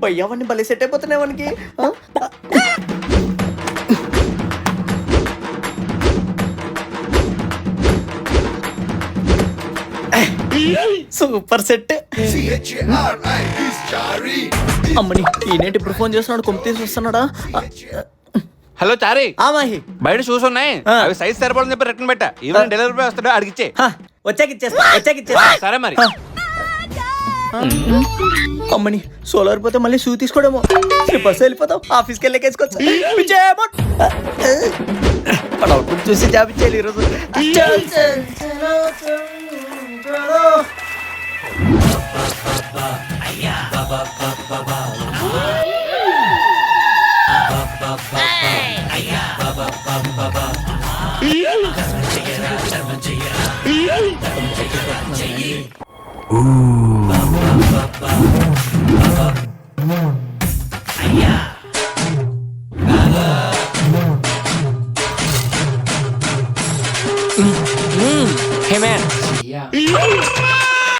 భయ్యవన్నీ భలే సెట్ అయిపోతున్నాయి మనకి. Super set. అమ్మని ఈనేంటి ఇప్పుడు ఫోన్ చేస్తున్నాడు, కొమ్మ తీసి వస్తున్నాడా? హలో చారీ, మాహి బయట షూస్ ఉన్నాయి, అవి సైజ్ సరిపడని చెప్పి రిటర్న్ పెట్టా. ఈవెన్ డెలివరీ బాయ్ వస్తాడు, అడిగిచ్చే. వచ్చాక ఇచ్చేస్తా. సరే మరి. అమ్మని సోలార్ పోతే మళ్ళీ షూ తీసుకోవడము. స్లిప్పర్స్ వెళ్ళిపోతాం, ఆఫీస్కి వెళ్ళేకేసుకోవచ్చు. చూసి జాబిచ్చేయాలి ఈరోజు. Hey man.